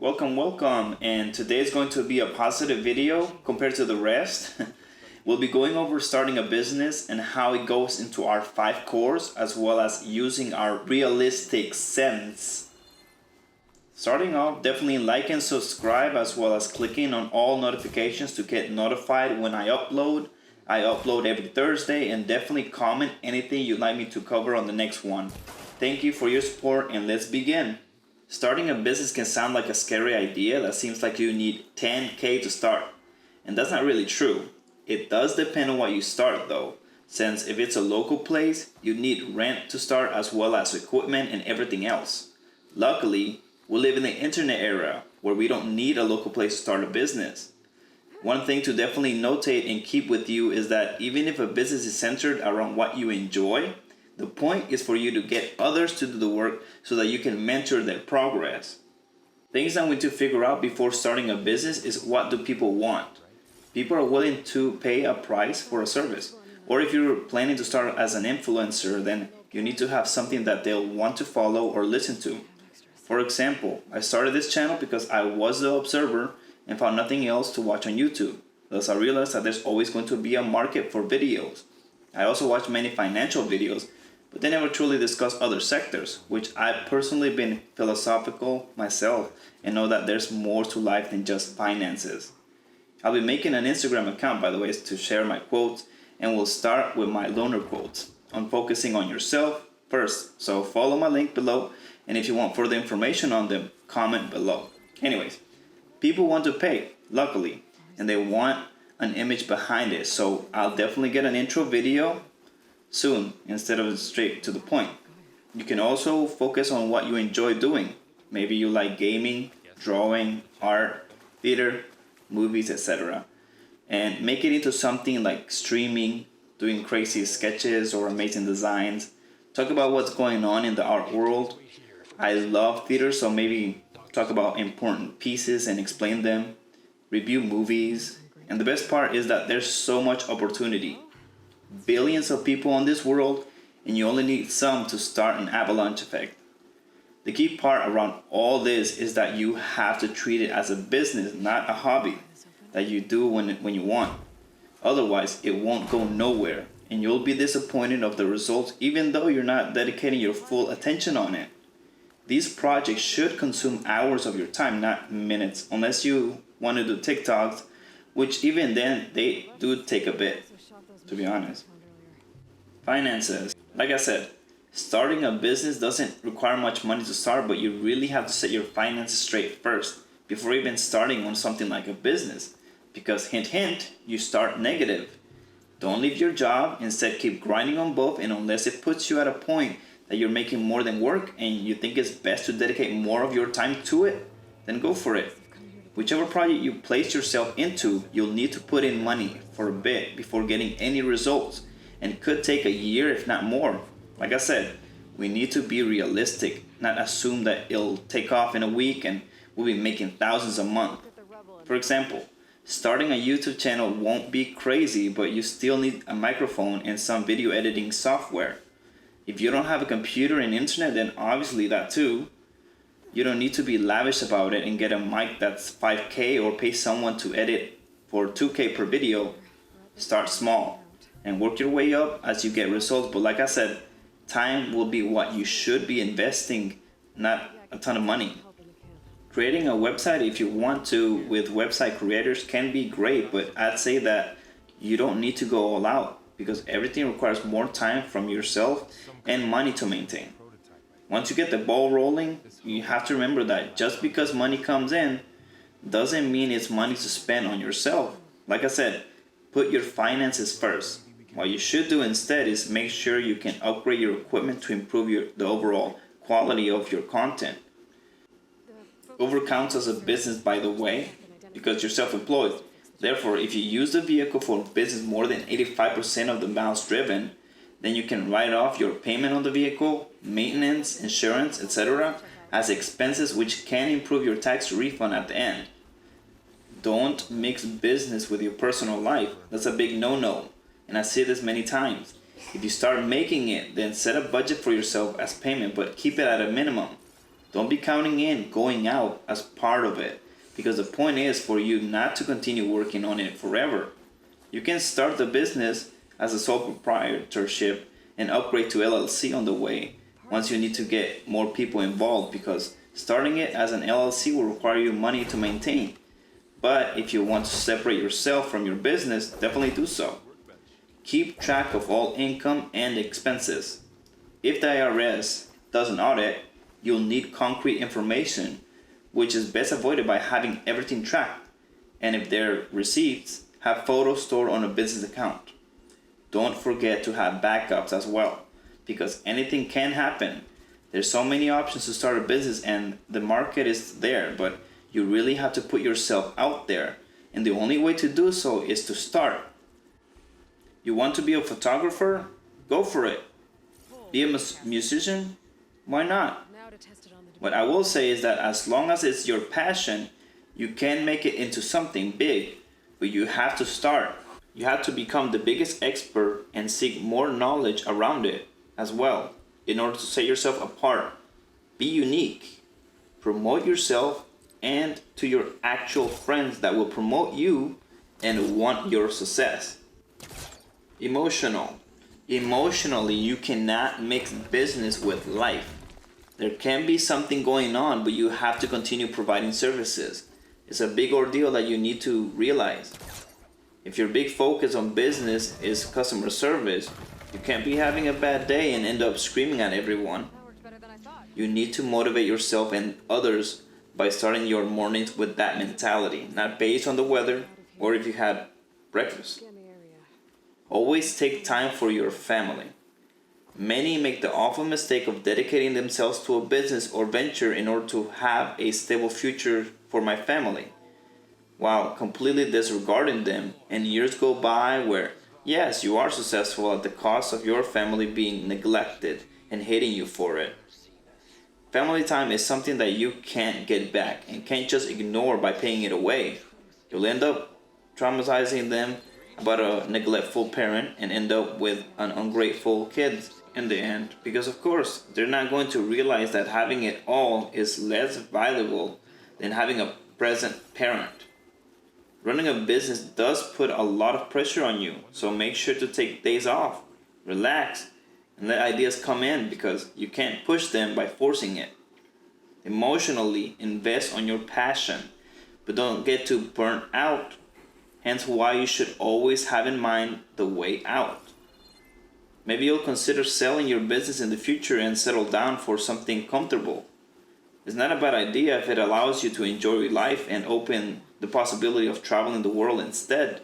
Welcome, and today is going to be a positive video compared to the rest. We'll be going over starting a business and how it goes into our 5 cores, as well as using our realistic sense. Starting off, definitely like and subscribe, as well as clicking on all notifications to get notified when I upload. I upload every Thursday, and definitely comment anything you'd like me to cover on the next one. Thank you for your support, and let's begin. Starting a business can sound like a scary idea that seems like you need 10K to start. And that's not really true. It does depend on what you start though, since if it's a local place, you need rent to start as well as equipment and everything else. Luckily, we live in the internet era where we don't need a local place to start a business. One thing to definitely notate and keep with you is that even if a business is centered around what you enjoy, the point is for you to get others to do the work so that you can mentor their progress. Things I'm going to figure out before starting a business is what do people want. People are willing to pay a price for a service. Or if you're planning to start as an influencer, then you need to have something that they'll want to follow or listen to. For example, I started this channel because I was the observer and found nothing else to watch on YouTube. Thus I realized that there's always going to be a market for videos. I also watch many financial videos, but they never truly discuss other sectors, which I've personally been philosophical myself and know that there's more to life than just finances. I'll be making an Instagram account, by the way, to share my quotes, and we'll start with my loner quotes on focusing on yourself first. So follow my link below, and if you want further information on them, comment below. Anyways, people want to pay, luckily, and they want an image behind it, so I'll definitely get an intro video soon instead of straight to the point. You can also focus on what you enjoy doing. Maybe you like gaming, drawing, art, theater, movies, etc. And make it into something like streaming, doing crazy sketches or amazing designs. Talk about what's going on in the art world. I love theater, so maybe talk about important pieces and explain them. Review movies. And the best part is that there's so much opportunity. Billions of people on this world, and you only need some to start an avalanche effect. The key part around all this is that you have to treat it as a business, not a hobby that you do when you want. Otherwise, it won't go nowhere, and you'll be disappointed of the results even though you're not dedicating your full attention on it. These projects should consume hours of your time, not minutes, unless you want to do TikToks, which even then, they do take a bit, to be honest. Finances. Like I said, starting a business doesn't require much money to start, but you really have to set your finances straight first before even starting on something like a business. Because hint hint, you start negative. Don't leave your job, instead keep grinding on both, and unless it puts you at a point that you're making more than work and you think it's best to dedicate more of your time to it, then go for it. Whichever project you place yourself into, you'll need to put in money for a bit before getting any results, and it could take a year if not more. Like I said, we need to be realistic, not assume that it'll take off in a week and we'll be making thousands a month. For example, starting a YouTube channel won't be crazy, but you still need a microphone and some video editing software. If you don't have a computer and internet, then obviously that too. You don't need to be lavish about it and get a mic that's 5K or pay someone to edit for 2K per video. Start small and work your way up as you get results. But like I said, time will be what you should be investing, not a ton of money. Creating a website, if you want to, with website creators can be great, but I'd say that you don't need to go all out because everything requires more time from yourself and money to maintain. Once you get the ball rolling, you have to remember that just because money comes in doesn't mean it's money to spend on yourself. Like I said, put your finances first. What you should do instead is make sure you can upgrade your equipment to improve the overall quality of your content. Uber counts as a business, by the way, because you're self-employed. Therefore, if you use the vehicle for business more than 85% of the miles driven, then you can write off your payment on the vehicle, maintenance, insurance, etc. as expenses, which can improve your tax refund at the end. Don't mix business with your personal life. That's a big no-no, and I see this many times. If you start making it, then set a budget for yourself as payment, but keep it at a minimum. Don't be counting in going out as part of it, because the point is for you not to continue working on it forever. You can start the business as a sole proprietorship and upgrade to LLC on the way once you need to get more people involved, because starting it as an LLC will require you money to maintain. But if you want to separate yourself from your business, definitely do so. Keep track of all income and expenses. If the IRS does an audit, you'll need concrete information, which is best avoided by having everything tracked. And if they're receipts, have photos stored on a business account. Don't forget to have backups as well, because anything can happen. There's so many options to start a business and the market is there, but you really have to put yourself out there. And the only way to do so is to start. You want to be a photographer? Go for it. Be a musician? Why not? What I will say is that as long as it's your passion, you can make it into something big, but you have to start. You have to become the biggest expert and seek more knowledge around it as well in order to set yourself apart. Be unique. Promote yourself and to your actual friends that will promote you and want your success. Emotional. Emotionally, you cannot mix business with life. There can be something going on, but you have to continue providing services. It's a big ordeal that you need to realize. If your big focus on business is customer service, you can't be having a bad day and end up screaming at everyone. You need to motivate yourself and others by starting your mornings with that mentality, not based on the weather or if you had breakfast. Always take time for your family. Many make the awful mistake of dedicating themselves to a business or venture in order to have a stable future for my family, while completely disregarding them, and years go by where, yes, you are successful at the cost of your family being neglected and hating you for it. Family time is something that you can't get back and can't just ignore by paying it away. You'll end up traumatizing them about a neglectful parent and end up with an ungrateful kid in the end, because of course they're not going to realize that having it all is less valuable than having a present parent. Running a business does put a lot of pressure on you, so make sure to take days off, relax, and let ideas come in, because you can't push them by forcing it. Emotionally, invest on your passion, but don't get too burnt out. Hence why you should always have in mind the way out. Maybe you'll consider selling your business in the future and settle down for something comfortable. It's not a bad idea if it allows you to enjoy life and open the possibility of traveling the world instead.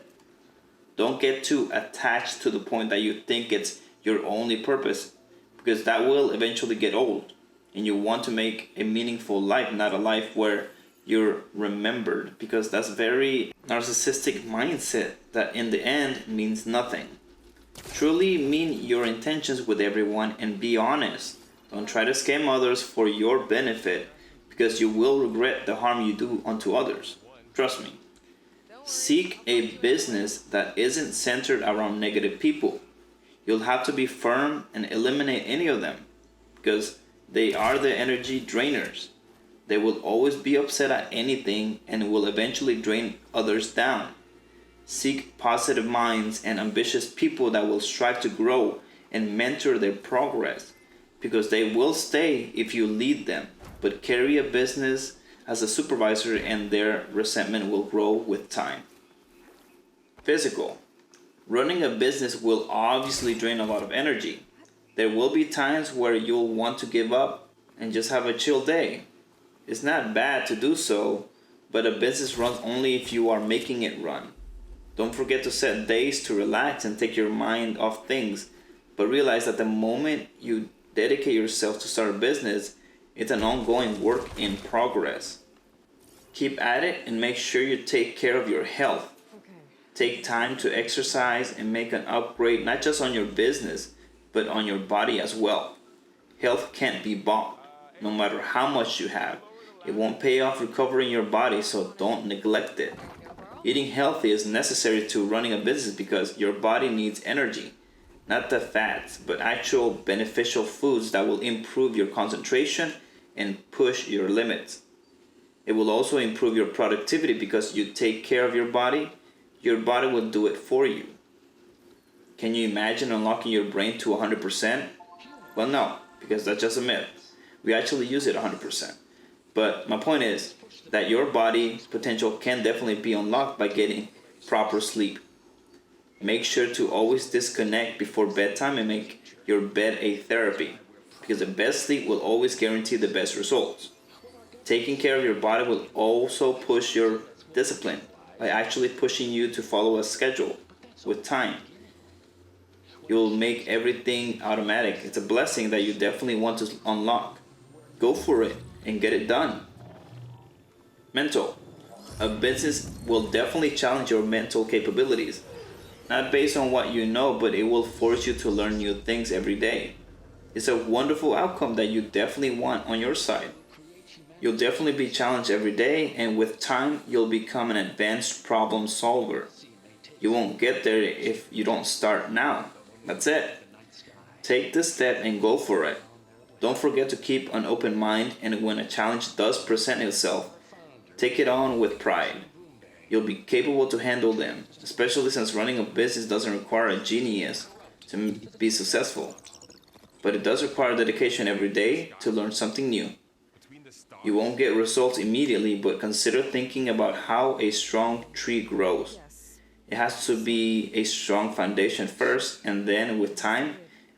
Don't get too attached to the point that you think it's your only purpose, because that will eventually get old, and you want to make a meaningful life, not a life where you're remembered, because that's very narcissistic mindset that in the end means nothing. Truly mean your intentions with everyone and be honest. Don't try to scam others for your benefit, because you will regret the harm you do unto others. Trust me. Seek a business that isn't centered around negative people. You'll have to be firm and eliminate any of them, because they are the energy drainers. They will always be upset at anything and will eventually drain others down. Seek positive minds and ambitious people that will strive to grow and mentor their progress, because they will stay if you lead them, but carry a business as a supervisor and their resentment will grow with time. Physical. Running a business will obviously drain a lot of energy. There will be times where you'll want to give up and just have a chill day. It's not bad to do so, but a business runs only if you are making it run. Don't forget to set days to relax and take your mind off things, but realize that the moment you dedicate yourself to start a business, it's an ongoing work in progress. Keep at it and make sure you take care of your health. Take time to exercise and make an upgrade not just on your business, but on your body as well. Health can't be bought, no matter how much you have. It won't pay off recovering your body, so don't neglect it. Eating healthy is necessary to running a business, because your body needs energy, not the fats, but actual beneficial foods that will improve your concentration and push your limits. It will also improve your productivity because you take care of your body will do it for you. Can you imagine unlocking your brain to 100%? Well, no, because that's just a myth. We actually use it 100%. But my point is that your body potential can definitely be unlocked by getting proper sleep. Make sure to always disconnect before bedtime and make your bed a therapy, because the best sleep will always guarantee the best results. Taking care of your body will also push your discipline by actually pushing you to follow a schedule with time. You'll make everything automatic. It's a blessing that you definitely want to unlock. Go for it and get it done. Mental. A business will definitely challenge your mental capabilities. Not based on what you know, but it will force you to learn new things every day. It's a wonderful outcome that you definitely want on your side. You'll definitely be challenged every day, and with time, you'll become an advanced problem solver. You won't get there if you don't start now. That's it. Take the step and go for it. Don't forget to keep an open mind, and when a challenge does present itself, take it on with pride. You'll be capable to handle them, especially since running a business doesn't require a genius to be successful. But it does require dedication every day to learn something new. You won't get results immediately, but consider thinking about how a strong tree grows. It has to be a strong foundation first, and then with time,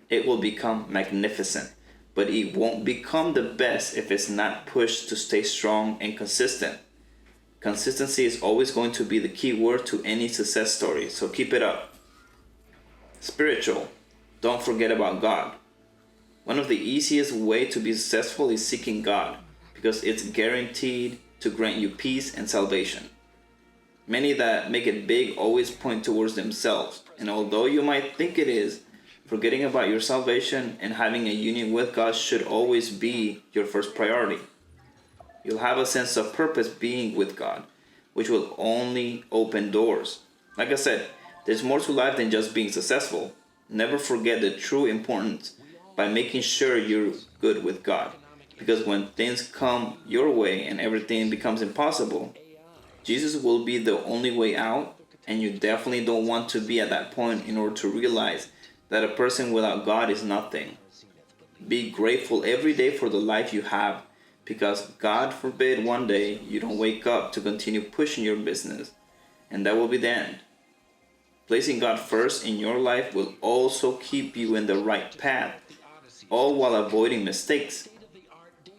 it will become magnificent. But it won't become the best if it's not pushed to stay strong and consistent. Consistency is always going to be the key word to any success story, so keep it up. Spiritual. Don't forget about God. One of the easiest ways to be successful is seeking God, because it's guaranteed to grant you peace and salvation. Many that make it big always point towards themselves, and although you might think it is, forgetting about your salvation and having a union with God should always be your first priority. You'll have a sense of purpose being with God, which will only open doors. Like I said, there's more to life than just being successful. Never forget the true importance by making sure you're good with God. Because when things come your way and everything becomes impossible, Jesus will be the only way out, and you definitely don't want to be at that point in order to realize that a person without God is nothing. Be grateful every day for the life you have, because God forbid one day you don't wake up to continue pushing your business, and that will be the end. Placing God first in your life will also keep you in the right path, all while avoiding mistakes.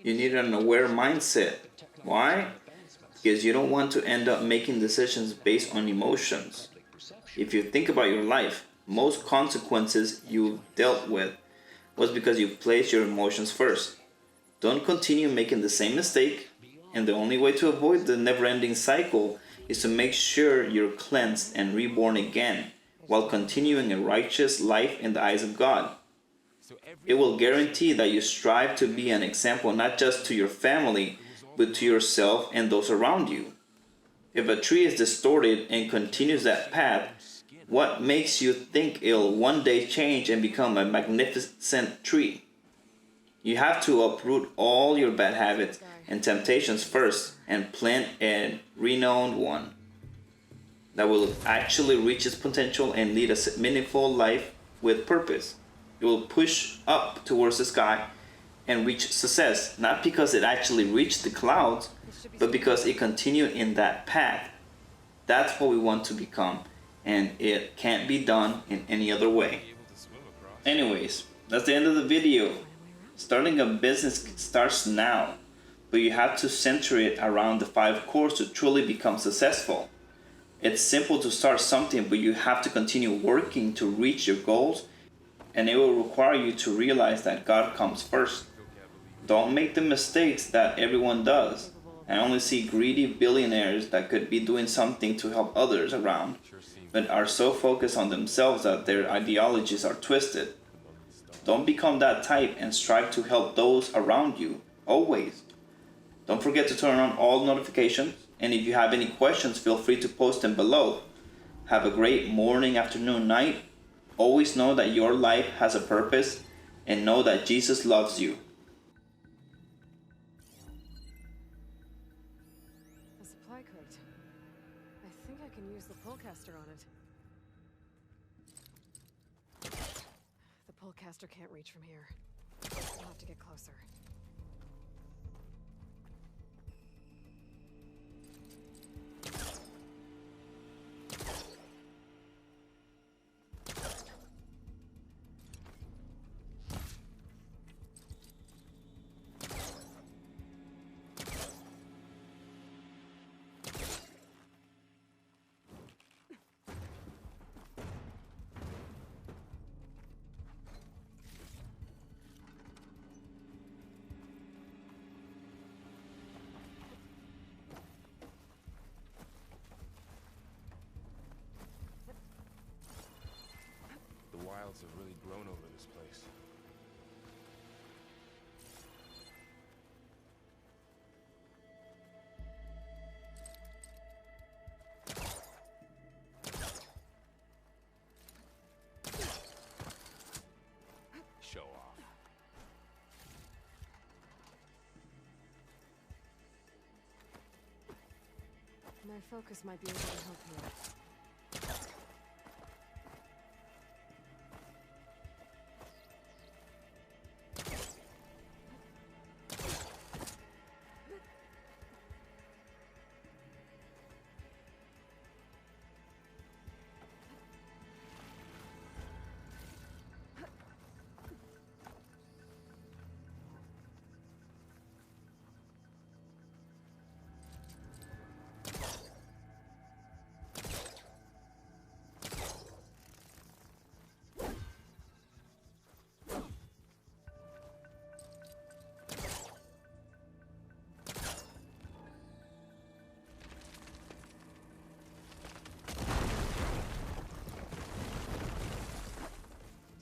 You need an aware mindset. Why? Because you don't want to end up making decisions based on emotions. If you think about your life, most consequences you've dealt with was because you placed your emotions first. Don't continue making the same mistake, and the only way to avoid the never-ending cycle is to make sure you're cleansed and reborn again while continuing a righteous life in the eyes of God. It will guarantee that you strive to be an example not just to your family, but to yourself and those around you. If a tree is distorted and continues that path, what makes you think it'll one day change and become a magnificent tree? You have to uproot all your bad habits and temptations first and plant a renowned one that will actually reach its potential and lead a meaningful life with purpose. It will push up towards the sky and reach success, not because it actually reached the clouds, but because it continued in that path. That's what we want to become, and it can't be done in any other way. Anyways, that's the end of the video. Starting a business starts now, but you have to center it around the 5 cores to truly become successful. It's simple to start something, but you have to continue working to reach your goals, and it will require you to realize that God comes first. Don't make the mistakes that everyone does. I only see greedy billionaires that could be doing something to help others around, but are so focused on themselves that their ideologies are twisted. Don't become that type and strive to help those around you, always. Don't forget to turn on all notifications, and if you have any questions, feel free to post them below. Have a great morning, afternoon, night. Always know that your life has a purpose, and know that Jesus loves you. supply crate. I think I can use the pullcaster on it. The pullcaster can't reach from here. I'll have to get closer. The wilds have really grown over this place. Show off. My focus might be able to help here.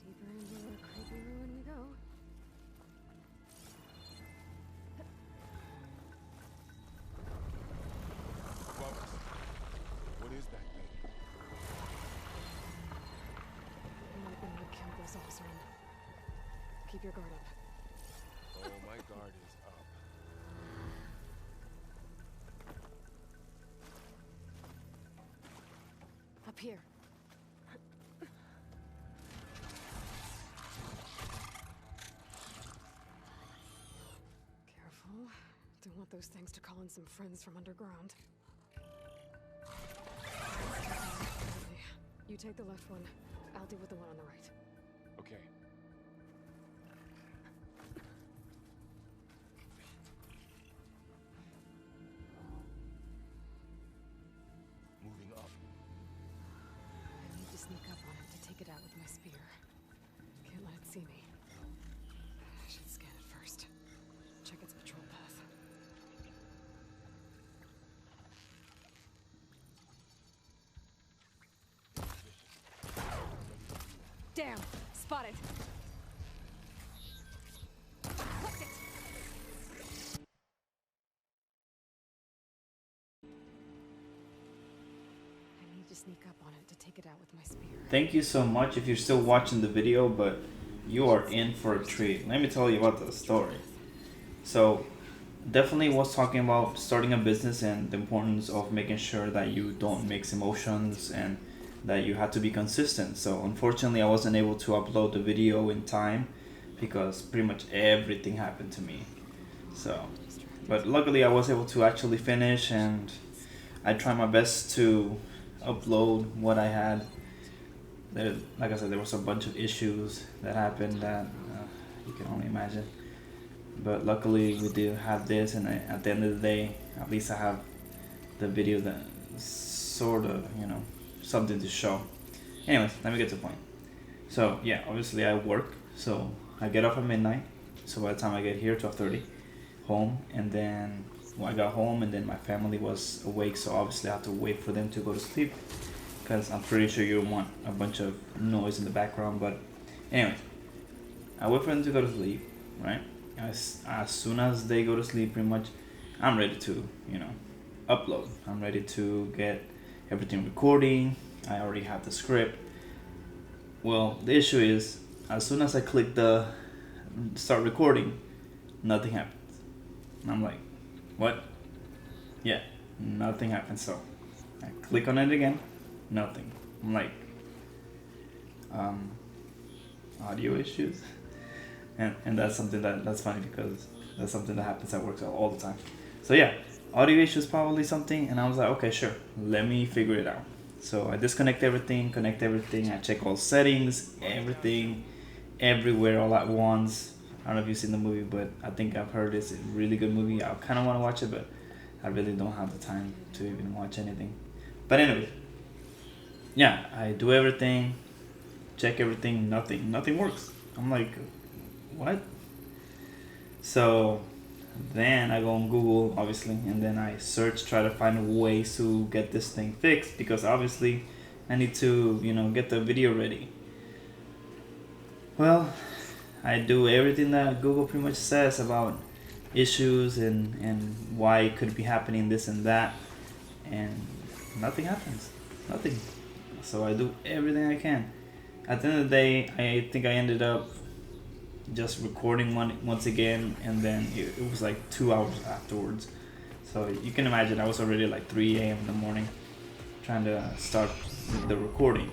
Deeper into the creepy ruin we go. Above us. What is that thing? I might be able to kill those Oseram. Keep your guard up. Oh, my guard is up. Up here. Careful. Don't want those things to call in some friends from underground. You take the left one. I'll deal with the one on the right. Okay. Moving up. I need to sneak up on it to take it out with my spear. Can't let it see me. I should scan it first. Check its patrol path. Damn! Spotted! Hooked it! I need to sneak up on it to take it out with my spear. Thank you so much if you're still watching the video, but you are in for a treat. Let me tell you about the story. So, definitely was talking about starting a business and the importance of making sure that you don't mix emotions and that you have to be consistent. So unfortunately I wasn't able to upload the video in time because pretty much everything happened to me. So, but luckily I was able to actually finish, and I tried my best to upload what I had. There, like I said, there was a bunch of issues that happened that you can only imagine. But luckily we did have this, and at the end of the day, at least I have the video that sort of, something to show. Anyways, let me get to the point. So yeah, obviously I work, so I get off at midnight. So by the time I get here, 12:30, home, and then I got home, and then my family was awake, so obviously I have to wait for them to go to sleep, because I'm pretty sure you don't want a bunch of noise in the background. But anyway, I wait for them to go to sleep, right? As soon as they go to sleep, pretty much, I'm ready to, upload. I'm ready to get everything recording. I already have the script. Well, the issue is, as soon as I click the start recording, nothing happens. And I'm like, what? Yeah, nothing happened. So I click on it again, nothing. I'm like, audio issues, and that's something that's funny because that's something that happens at work all the time. So yeah, audio issues probably something, and I was like, okay, sure, let me figure it out. So I disconnect everything, connect everything, I check all settings, everything, everywhere all at once. I don't know if you've seen the movie, but I think I've heard it's a really good movie. I kind of want to watch it, but I really don't have the time to even watch anything. But anyway, yeah, I do everything, check everything, nothing works. I'm like, what? So then I go on Google, obviously, and then I search, try to find ways to get this thing fixed, because obviously I need to, get the video ready. Well, I do everything that Google pretty much says about issues and why it could be happening, this and that, and nothing happens. Nothing. So I do everything I can. At the end of the day, I think I ended up just recording once again, and then it was like 2 hours afterwards. So you can imagine I was already like 3 a.m. in the morning trying to start the recording.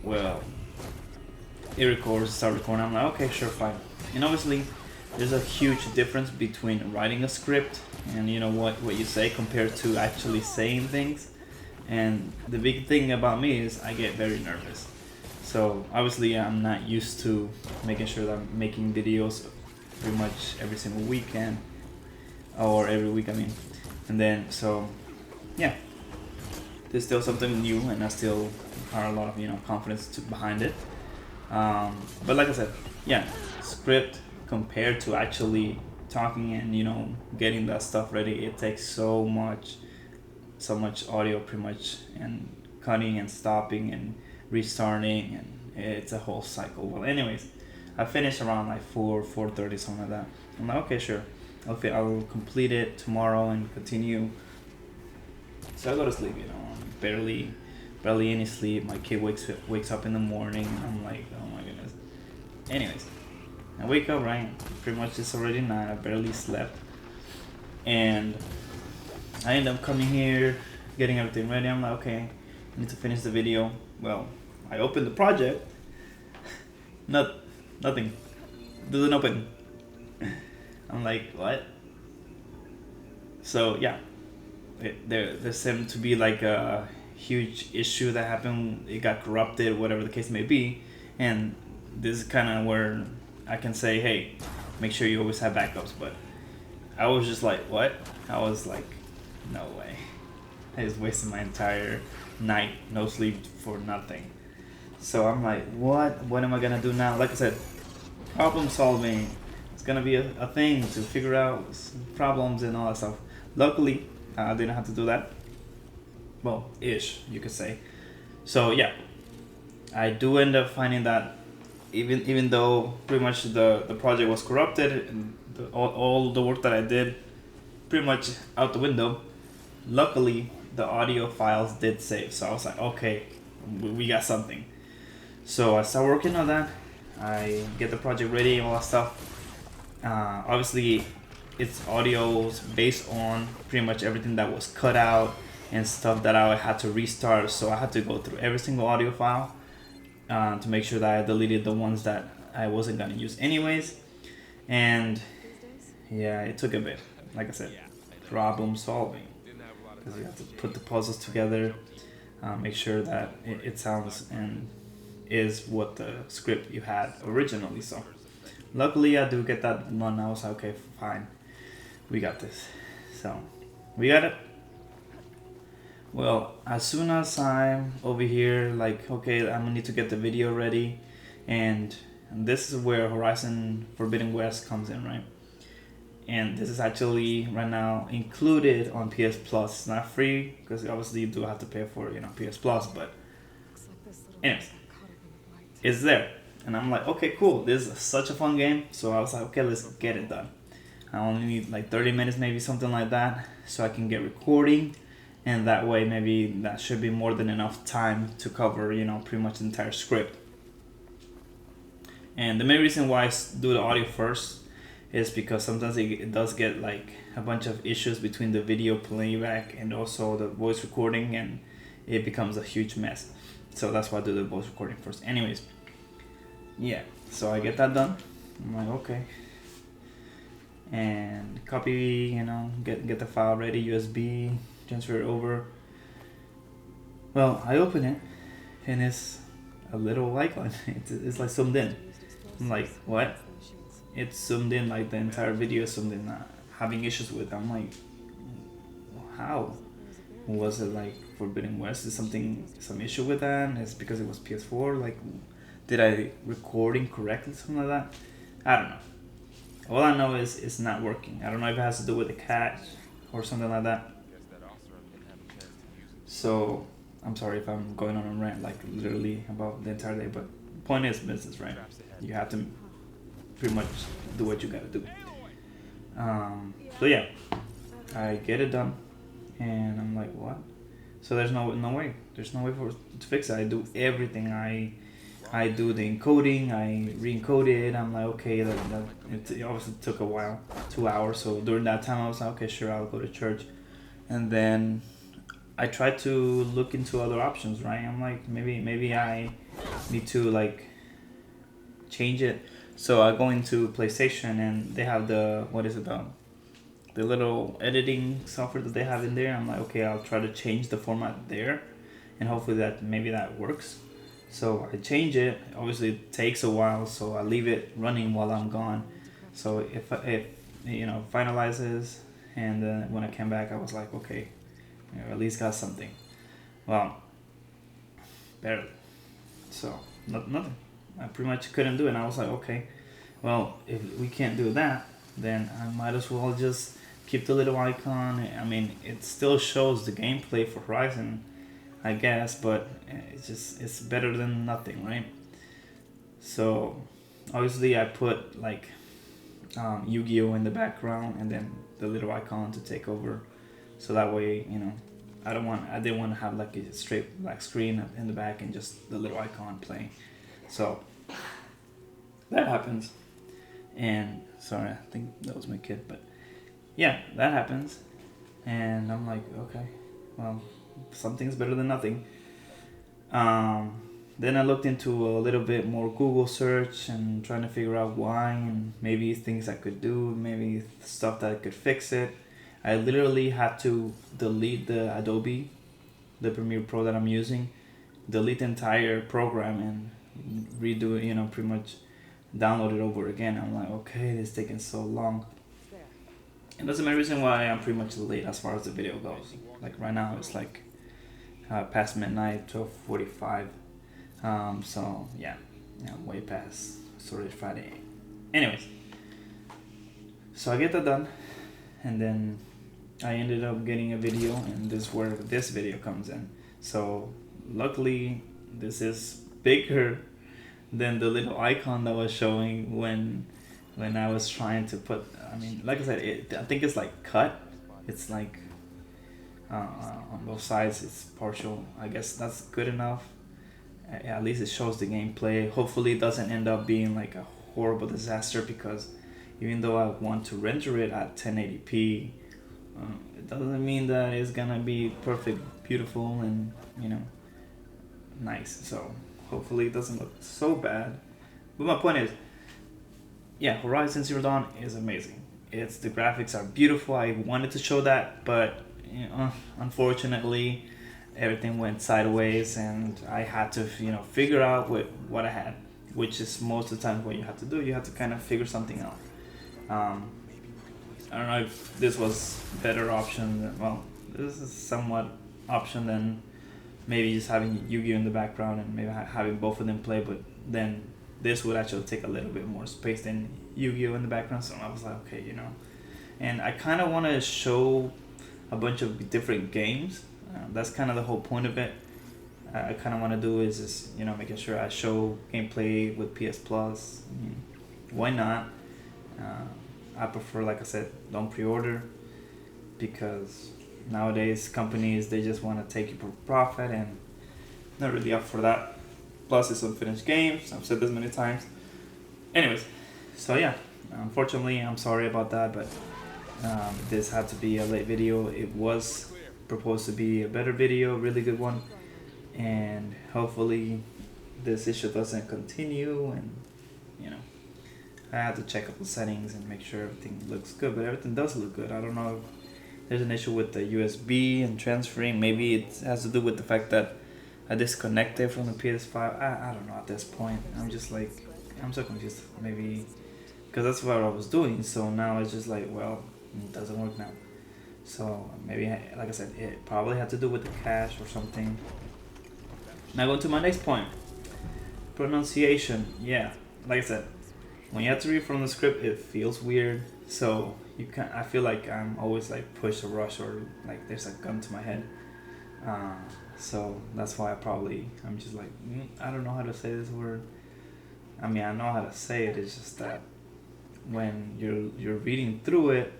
Well, it records, start recording. I'm like, okay, sure, fine. And obviously, there's a huge difference between writing a script and what you say compared to actually saying things. And the big thing about me is I get very nervous. So obviously I'm not used to making sure that I'm making videos pretty much every single weekend, or every week, I mean. And then, so yeah, there's still something new, and I still are a lot of confidence behind it. But like I said, yeah, script compared to actually talking and getting that stuff ready, it takes so much audio pretty much, and cutting and stopping and restarting, and it's a whole cycle. Well, anyways, I finished around like 4:30, something like that. I'm like, okay, sure, I'll complete it tomorrow and continue. So I go to sleep, barely any sleep. My kid wakes up in the morning, and I'm like, oh my goodness. Anyways, I wake up, right, pretty much it's already 9. I barely slept, and I end up coming here, getting everything ready. I'm like, okay, I need to finish the video. Well, I open the project. Nothing. Doesn't open. I'm like, what? So yeah, there seemed to be like a huge issue that happened. It got corrupted, whatever the case may be. And this is kind of where I can say, hey, make sure you always have backups. But I was just like, what? I was like, no way. I just wasted my entire night, no sleep for nothing. So I'm like, what am I gonna do now? Like I said, problem solving. It's gonna be a thing to figure out problems and all that stuff. Luckily, I didn't have to do that. Well, ish, you could say. So yeah, I do end up finding that even though pretty much the project was corrupted, and all the work that I did pretty much out the window, luckily the audio files did save. So I was like, okay, we got something. So I start working on that. I get the project ready and all that stuff. Obviously, it's audios based on pretty much everything that was cut out and stuff that I had to restart. So I had to go through every single audio file to make sure that I deleted the ones that I wasn't gonna use anyways. And yeah, it took a bit. Like I said, problem solving, because you have to put the puzzles together, make sure that it sounds and is what the script you had originally. So luckily I do get that done. I was like, okay, fine, we got this. So we got it. Well, as soon as I'm over here, like, okay, I'm gonna need to get the video ready, and this is where Horizon Forbidden West comes in, right? And this is actually right now included on PS Plus. It's not free, because obviously you do have to pay for PS Plus, but anyways, it's there. And I'm like, okay, cool, this is such a fun game. So I was like, okay, let's get it done. I only need like 30 minutes, maybe something like that, so I can get recording, and that way maybe that should be more than enough time to cover pretty much the entire script. And the main reason why I do the audio first is because sometimes it does get like a bunch of issues between the video playback and also the voice recording, and it becomes a huge mess. So that's why I do the voice recording first. Anyways, yeah, so I get that done. I'm like, okay, and copy, get the file ready, USB, transfer it over. Well, I open it and it's a little icon. It's like zoomed in. I'm like, what? It's zoomed in, like the entire video is zoomed in, having issues with. I'm like, how? Was it like Forbidden West? Is some issue with that? It's because it was PS4? Like, did I record incorrectly, something like that? I don't know. All I know is it's not working. I don't know if it has to do with the cache or something like that. So I'm sorry if I'm going on a rant, like literally about the entire day, but point is business, right? You have to pretty much do what you gotta do. So yeah, I get it done, and I'm like, what? So there's no way. There's no way to fix it. I do everything. I do the encoding. I re-encode it. I'm like, okay, it obviously took a while, 2 hours. So during that time, I was like, okay, sure, I'll go to church, and then I tried to look into other options, right? I'm like, maybe I need to like change it. So I go into PlayStation and they have the little editing software that they have in there. I'm like, okay, I'll try to change the format there, and hopefully that works. So I change it. Obviously, it takes a while, so I leave it running while I'm gone. So if finalizes, and then when I came back, I was like, okay, at least got something. Well, barely. So nothing. I pretty much couldn't do it. And I was like, okay, well, if we can't do that, then I might as well just keep the little icon. I mean, it still shows the gameplay for Horizon, I guess, but it's better than nothing, right? So obviously I put like Yu-Gi-Oh in the background and then the little icon to take over, so that way, I didn't want to have like a straight black screen in the back and just the little icon playing. So that happens, and sorry, I think that was my kid, but yeah, that happens, and I'm like, okay, well, something's better than nothing. Then I looked into a little bit more Google search and trying to figure out why, and maybe things I could do, maybe stuff that could fix it. I literally had to delete the Adobe, the Premiere Pro that I'm using, delete the entire program and redo it, pretty much download it over again. I'm like, okay, this is taking so long. And that's the main reason why I'm pretty much late as far as the video goes. Like right now it's like past midnight, 12:45. So yeah, way past. Sorry, Friday. Anyways, so I get that done, and then I ended up getting a video, and this is where this video comes in. So luckily, this is bigger than the little icon that was showing when I was trying to put. I mean, like I said, I think it's like cut. It's like on both sides. It's partial. I guess that's good enough. At least it shows the gameplay. Hopefully, it doesn't end up being like a horrible disaster, because even though I want to render it at 1080p, it doesn't mean that it's gonna be perfect, beautiful, and nice. So hopefully it doesn't look so bad. But my point is, yeah, Horizon Zero Dawn is amazing. The graphics are beautiful. I wanted to show that, but unfortunately, everything went sideways, and I had to figure out what I had, which is most of the time what you have to do. You have to kind of figure something out. I don't know if this was better option. This is somewhat option than maybe just having Yu-Gi-Oh in the background and maybe having both of them play, but then this would actually take a little bit more space than Yu-Gi-Oh in the background. So I was like, okay, and I kind of want to show a bunch of different games. That's kind of the whole point of it. I kind of want to do is just making sure I show gameplay with PS Plus. Why not? I prefer, like I said, don't pre-order, because nowadays companies, they just want to take you for profit and not really up for that. Plus it's unfinished games. I've said this many times. Anyways, so yeah, Unfortunately, I'm sorry about that, but this had to be a late video. It was proposed to be a better video, really good one, and hopefully this issue doesn't continue. And you know, I had to check up the settings and make sure everything looks good, but everything does look good. I don't know if there's an issue with the USB and transferring. Maybe it has to do with the fact that I disconnected from the PS5. I don't know at this point. I'm just like, I'm so confused. Maybe because that's what I was doing. So now it's just like, well, it doesn't work now. So maybe, like I said, it probably had to do with the cache or something. Now going to my next point. Pronunciation. Yeah, like I said, when you have to read from the script, it feels weird. So you can, I feel like I'm always like push or rush, or like there's a gun to my head. So that's why I'm just like, I don't know how to say this word. I mean, I know how to say it. It's just that when you're reading through it,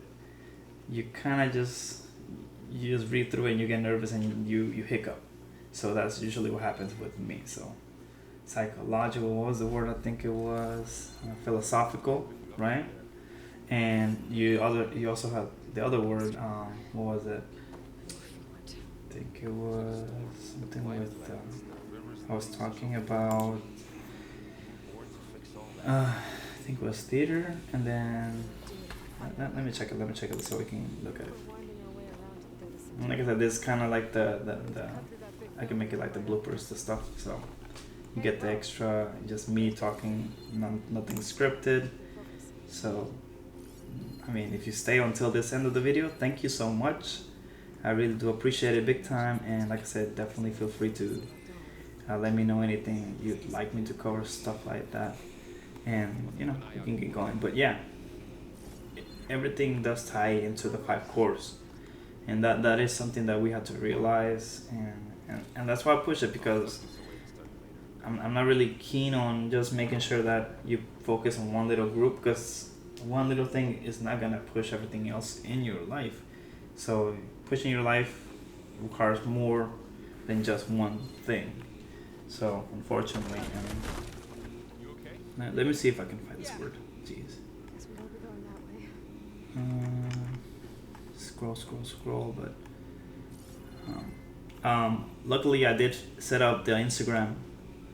you kind of just read through it and you get nervous and you hiccup. So that's usually what happens with me. So psychological, what was the word? I think it was philosophical, right? And you also have the other word. What was it? I think it was something with. I was talking about. I think it was theater, and then let me check it so we can look at it. And like I said, this kind of like the I can make it like the bloopers, the stuff. So you get the extra, just me talking, nothing scripted. So I mean, if you stay until this end of the video, thank you so much. I really do appreciate it big time. And like I said, definitely feel free to let me know anything you'd like me to cover, stuff like that. And you know, you can get going. But yeah, everything does tie into the 5 cores. And that is something that we have to realize. And that's why I push it, because I'm not really keen on just making sure that you focus on one little group, because one little thing is not gonna push everything else in your life. So pushing your life requires more than just one thing. So unfortunately, now, let me see if I can find this word. Jeez. Guess we won't be going that way. Scroll, but luckily I did set up the Instagram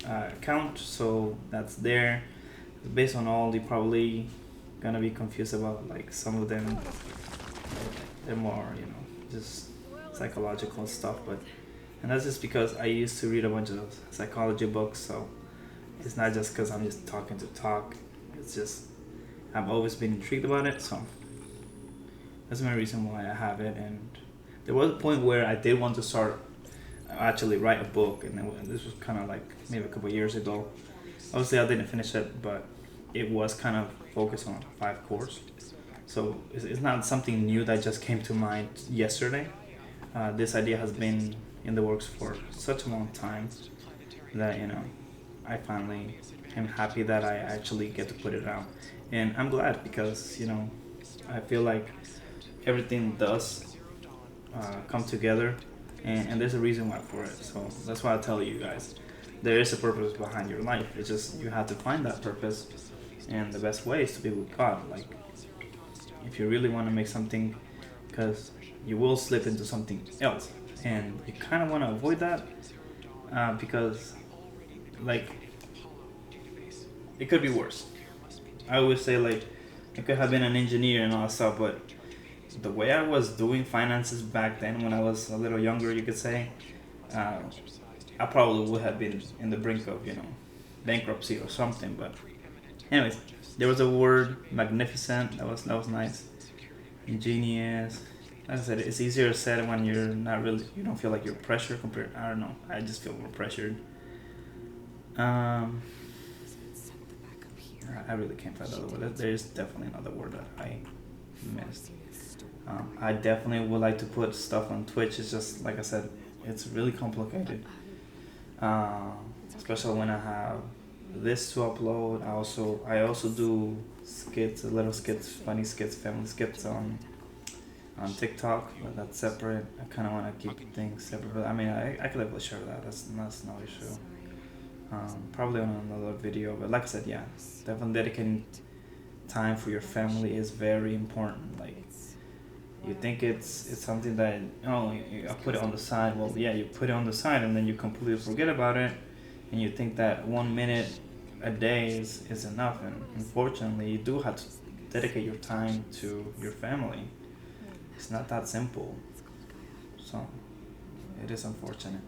account, so that's there. Based on all, you probably gonna be confused about like some of them. They're more, you know, just psychological stuff, and that's just because I used to read a bunch of psychology books. So it's not just because I'm just talking to talk. It's just I've always been intrigued about it. So that's my reason why I have it. And there was a point where I did want to start actually write a book, and this was kind of like maybe a couple of years ago. Obviously I didn't finish it, but it was kind of focused on 5 cores. So it's not something new that just came to mind yesterday. This idea has been in the works for such a long time that, you know, I finally am happy that I actually get to put it out. And I'm glad, because, you know, I feel like everything does come together, and there's a reason why for it. So that's why I tell you guys, there is a purpose behind your life. It's just you have to find that purpose, and the best way is to be with God. Like, if you really want to make something, because you will slip into something else, and you kind of want to avoid that, because like it could be worse. I always say, like, I could have been an engineer and all that stuff, but the way I was doing finances back then, when I was a little younger, you could say, I probably would have been in the brink of, you know, bankruptcy or something. But anyways, there was a word, magnificent. That was nice. Ingenious. Like I said, it's easier said when you're not really, you don't feel like you're pressured compared. I don't know. I just feel more pressured. I really can't find the other word. There's definitely another word that I missed. I definitely would like to put stuff on Twitch. It's just, like I said, it's really complicated. Especially when I have this to upload. I also do skits, little skits, funny skits, family skits on TikTok, but that's separate. I kind of want to keep things separate. But I mean, I could definitely share that. That's no issue. Probably on another video. But like I said, yeah, definitely dedicating time for your family is very important. Like, you think it's something that, oh, I put it on the side. Well, yeah, you put it on the side and then you completely forget about it, and you think that 1 minute a day is enough. And unfortunately, you do have to dedicate your time to your family. It's not that simple. So it is unfortunate.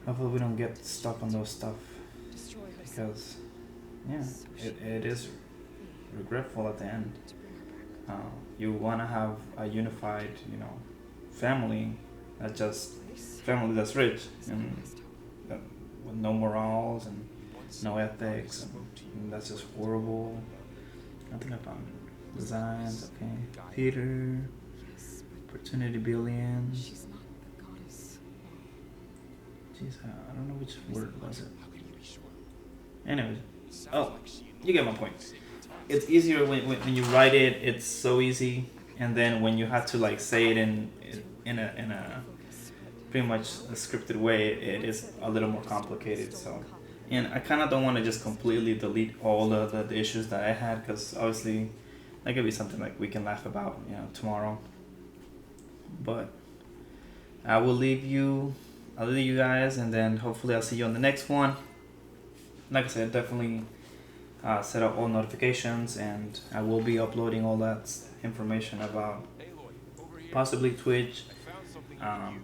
Hopefully we don't get stuck on those stuff, because yeah, it is regretful at the end. You want to have a unified, family, not just family that's rich and that, with no morals and no ethics, and that's just horrible. Nothing about designs, okay. Theater, opportunity billions. She's not the goddess. Jeez, I don't know which word was it. Anyways, oh, you get my point. It's easier when you write it. It's so easy, and then when you have to like say it in a pretty much a scripted way, it is a little more complicated. So, and I kind of don't want to just completely delete all the issues that I had, because obviously that could be something like we can laugh about, tomorrow. But I'll leave you guys, and then hopefully I'll see you on the next one. Like I said, definitely set up all notifications, and I will be uploading all that information about possibly Twitch.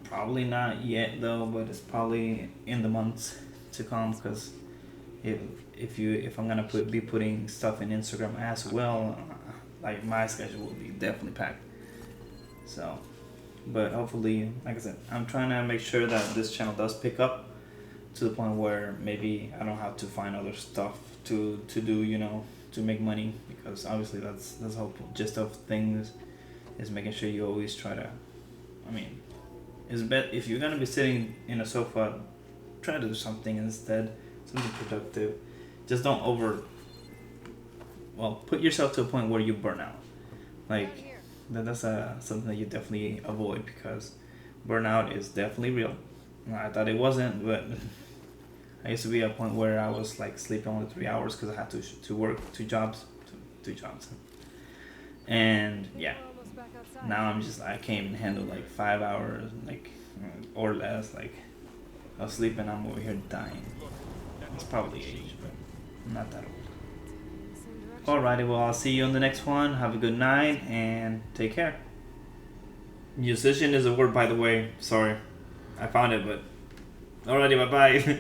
Probably not yet though, but it's probably in the months to come, because if I'm gonna be putting stuff in Instagram as well, like my schedule will be definitely packed. So, but hopefully, like I said, I'm trying to make sure that this channel does pick up to the point where maybe I don't have to find other stuff to do, to make money, because obviously that's the whole gist of things, is making sure you always try to, it's better if you're gonna be sitting in a sofa, try to do something instead, something productive. Just don't put yourself to a point where you burn out. Like, that's something that you definitely avoid, because burnout is definitely real. I thought it wasn't, but I used to be at a point where I was like sleeping only 3 hours because I had to work two jobs. And yeah, now I can't even handle like 5 hours, like, or less. Like, I was sleeping, I'm over here dying. It's probably age, but I'm not that old. Alrighty, well, I'll see you on the next one. Have a good night and take care. Musician is a word, by the way. Sorry, I found it, but alrighty, bye bye.